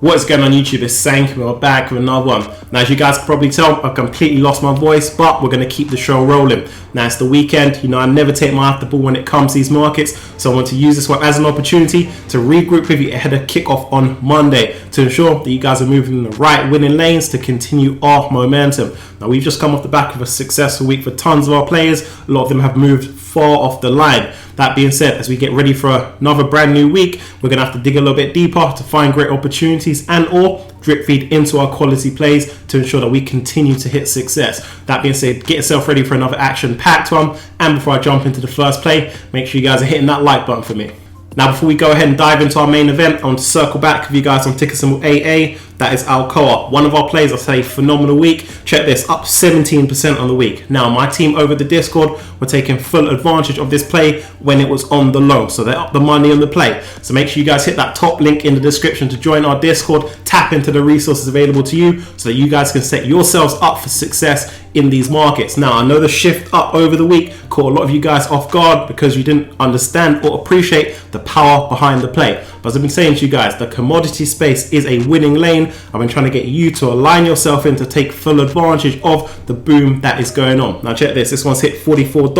What is going on YouTube? It's Sank. We're back with another one. Now, as you guys can probably tell, I completely lost my voice, but we're going to keep the show rolling. Now, it's the weekend. You know, I never take my eye off the ball when it comes to these markets, so I want to use this one as an opportunity to regroup with you ahead of kickoff on Monday to ensure that you guys are moving in the right winning lanes to continue our momentum. Now, we've just come off the back of a successful week for tons of our players. A lot of them have moved far off the line. That being said, as we get ready for another brand new week, we're going to have to dig a little bit deeper to find great opportunities and or drip feed into our quality plays to ensure that we continue to hit success. That being said, get yourself ready for another action-packed one. And before I jump into the first play, make sure you guys are hitting that like button for me. Now, before we go ahead and dive into our main event, I want to circle back with you guys on ticker symbol AA. That is Alcoa. One of our players, I'll say, phenomenal week. Check this, up 17% on the week. Now, my team over the Discord were taking full advantage of this play when it was on the low. So they upped the money on the play. So make sure you guys hit that top link in the description to join our Discord. Tap into the resources available to you so that you guys can set yourselves up for success in these markets. Now, I know the shift up over the week caught a lot of you guys off guard because you didn't understand or appreciate the power behind the play. But as I've been saying to you guys, the commodity space is a winning lane. I've been trying to get you to align yourself in to take full advantage of the boom that is going on. Now check this one's hit $44.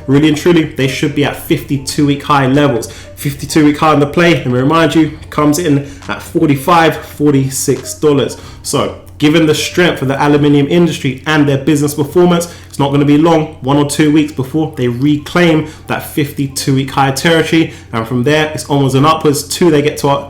Really and truly, they should be at 52-week high levels. 52-week high on the play, let me remind you, comes in at $46. So given the strength of the aluminium industry and their business performance, it's not going to be long, 1 or 2 weeks before they reclaim that 52-week high territory, and from there it's onwards and upwards till they get to our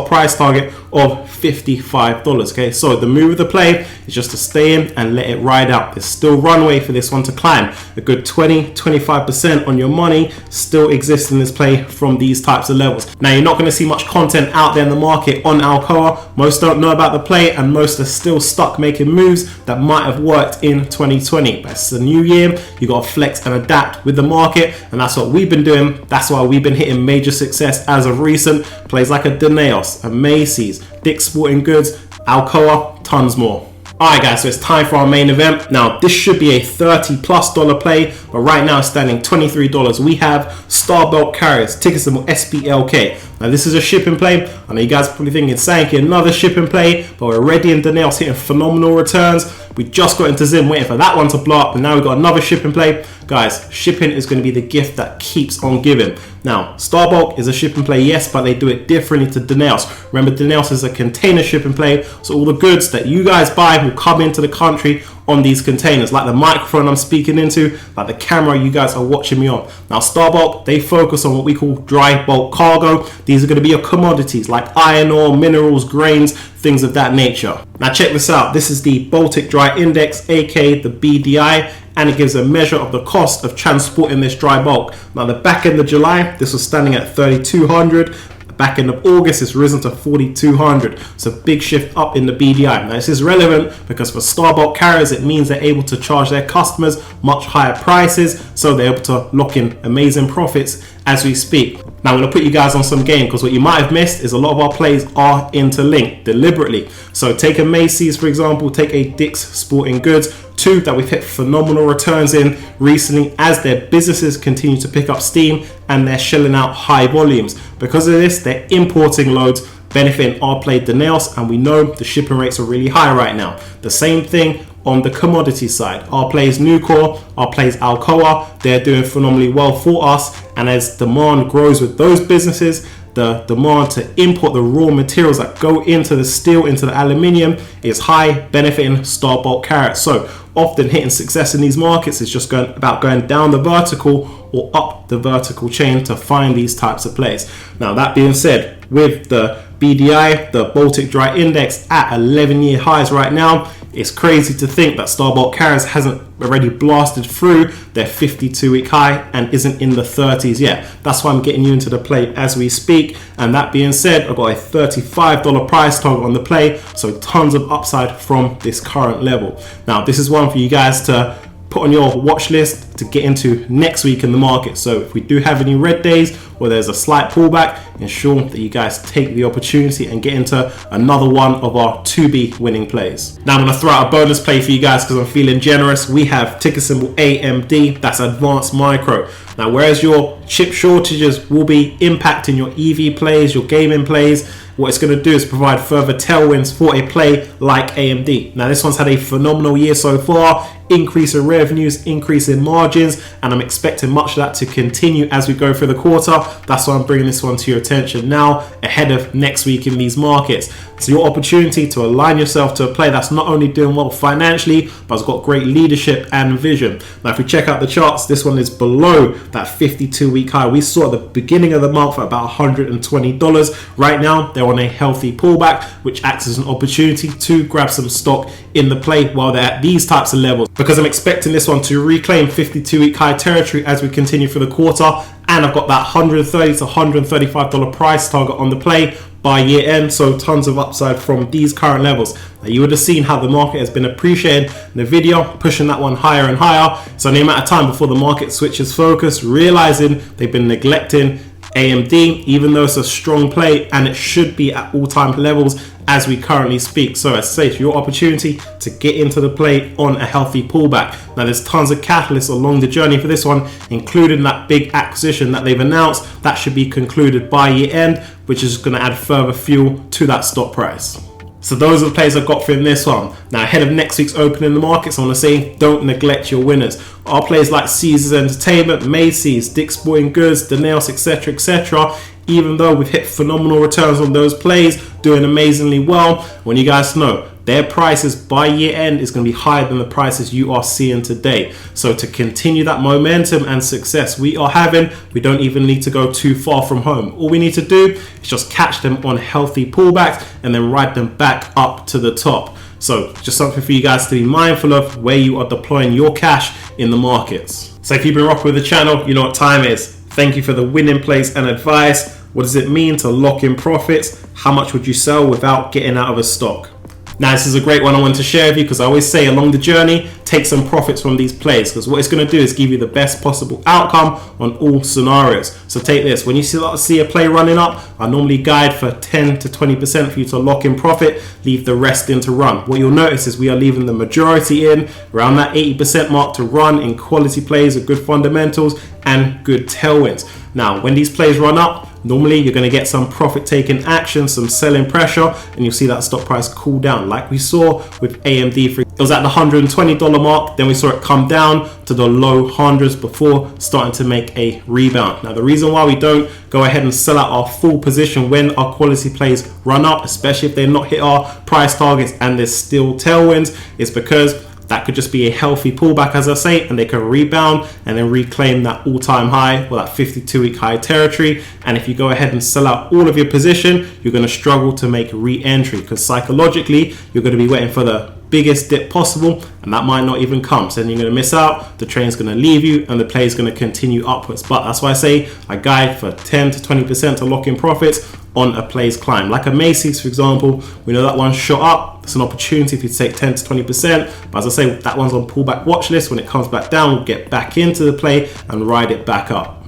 price target of $55. Okay, so the move of the play is just to stay in and let it ride out. There's still runway for this one to climb. A good 20-25% on your money still exists in this play from these types of levels. Now, you're not going to see much content out there in the market on Alcoa. Most don't know about the play, and most are still stuck making moves that might have worked in 2020. But it's a new year, you got to flex and adapt with the market, and that's what we've been doing. That's why we've been hitting major success as of recent. Plays like a Danaos, a Macy's, Dick's Sporting Goods, Alcoa, tons more. Alright guys, so it's time for our main event. Now, this should be a $30+ play, but right now it's standing $23. We have Starboard carriers, ticker symbol SBLK. Now, this is a shipping play. I know you guys are probably thinking, Sanky, another shipping play, but we're already in Danaos hitting phenomenal returns. We just got into Zim waiting for that one to blow up, and now we've got another shipping play. Guys, shipping is going to be the gift that keeps on giving. Now, Starboard is a shipping play, yes, but they do it differently to Danaos. Remember, Danaos is a container shipping play, so all the goods that you guys buy will come into the country on these containers, like the microphone I'm speaking into, like the camera you guys are watching me on. Now, Starboard, they focus on what we call dry bulk cargo. These are going to be your commodities like iron ore, minerals, grains, things of that nature. Now check this out. This is the Baltic Dry Index, aka the BDI, and it gives a measure of the cost of transporting this dry bulk. Now, the back end of July, this was standing at 3,200. Back end of August, it's risen to 4,200. So big shift up in the BDI. Now, this is relevant because for Starboard carriers, it means they're able to charge their customers much higher prices, so they're able to lock in amazing profits as we speak. Now, I'm going to put you guys on some game because what you might have missed is a lot of our plays are interlinked deliberately. So take a Macy's, for example, take a Dick's Sporting Goods, two that we've hit phenomenal returns in recently as their businesses continue to pick up steam and they're shelling out high volumes. Because of this, they're importing loads, benefiting our play Danaos, and we know the shipping rates are really high right now. The same thing on the commodity side. Our plays Nucor, our plays Alcoa, they're doing phenomenally well for us, and as demand grows with those businesses, the demand to import the raw materials that go into the steel, into the aluminium is high, benefiting Starboard carriers. So often hitting success in these markets is just about going down the vertical or up the vertical chain to find these types of plays. Now, that being said, with the BDI, the Baltic Dry Index at 11-year highs right now, it's crazy to think that Starboard carriers hasn't already blasted through their 52-week high and isn't in the 30s yet. That's why I'm getting you into the play as we speak. And that being said, I've got a $35 price target on the play, so tons of upside from this current level. Now, this is one for you guys to put on your watch list to get into next week in the market. So if we do have any red days or there's a slight pullback, ensure that you guys take the opportunity and get into another one of our 2B winning plays. Now I'm going to throw out a bonus play for you guys because I'm feeling generous. We have ticker symbol AMD, that's Advanced Micro. Now, whereas your chip shortages will be impacting your EV plays, your gaming plays, what it's going to do is provide further tailwinds for a play like AMD. Now this one's had a phenomenal year so far, increase in revenues, increase in margins, and I'm expecting much of that to continue as we go through the quarter. That's why I'm bringing this one to your attention now ahead of next week in these markets. So your opportunity to align yourself to a play that's not only doing well financially, but has got great leadership and vision. Now if we check out the charts, this one is below that 52-week high we saw at the beginning of the month at about $120. Right now they're on a healthy pullback, which acts as an opportunity to grab some stock in the play while they're at these types of levels, because I'm expecting this one to reclaim 52-week high territory as we continue through the quarter, and I've got that $130 to $135 price target on the play by year end, so tons of upside from these current levels. Now you would have seen how the market has been appreciating in the video, pushing that one higher and higher. It's only a matter of time before the market switches focus, realizing they've been neglecting AMD, even though it's a strong play and it should be at all-time levels as we currently speak. So as I say, it's your opportunity to get into the play on a healthy pullback. Now there's tons of catalysts along the journey for this one, including that big acquisition that they've announced that should be concluded by year end, which is going to add further fuel to that stock price. So those are the plays I've got for in this one. Now ahead of next week's open in the markets, I want to say don't neglect your winners. Our plays like Caesars Entertainment, Macy's, Dick's Sporting Goods, Danaos, etc, etc, even though we've hit phenomenal returns on those plays, doing amazingly well, when you guys know their prices by year end is going to be higher than the prices you are seeing today. So to continue that momentum and success we are having, we don't even need to go too far from home. All we need to do is just catch them on healthy pullbacks and then ride them back up to the top. So just something for you guys to be mindful of where you are deploying your cash in the markets. So if you've been rocking with the channel, you know what time is. Thank you for the winning plays and advice. What does it mean to lock in profits? How much would you sell without getting out of a stock? Now this is a great one I want to share with you, because I always say along the journey, take some profits from these plays, because what it's going to do is give you the best possible outcome on all scenarios. So take this, when you see a play running up, I normally guide for 10 to 20% for you to lock in profit, leave the rest in to run. What you'll notice is we are leaving the majority in, around that 80% mark, to run in quality plays with good fundamentals and good tailwinds. Now when these plays run up, normally you're going to get some profit taking action, some selling pressure, and you'll see that stock price cool down like we saw with AMD. It was at the $120 mark, then we saw it come down to the low hundreds before starting to make a rebound. Now the reason why we don't go ahead and sell out our full position when our quality plays run up, especially if they're not hit our price targets and there's still tailwinds, is because that could just be a healthy pullback, as I say, and they can rebound and then reclaim that all-time high, or that 52-week high territory. And if you go ahead and sell out all of your position, you're going to struggle to make re-entry, because psychologically you're going to be waiting for the biggest dip possible, and that might not even come. So then you're going to miss out, the train's going to leave you, and the play is going to continue upwards. But that's why I say I guide for 10 to 20% to lock in profits on a play's climb. Like a Macy's, for example, we know that one shot up. It's an opportunity if you take 10 to 20%. But as I say, that one's on pullback watch list. When it comes back down, we'll get back into the play and ride it back up.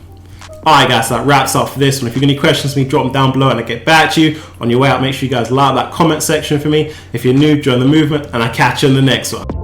Alright guys, that wraps up for this one. If you've got any questions for me, drop them down below and I'll get back to you. On your way out, make sure you guys like that comment section for me. If you're new, join the movement, and I'll catch you in the next one.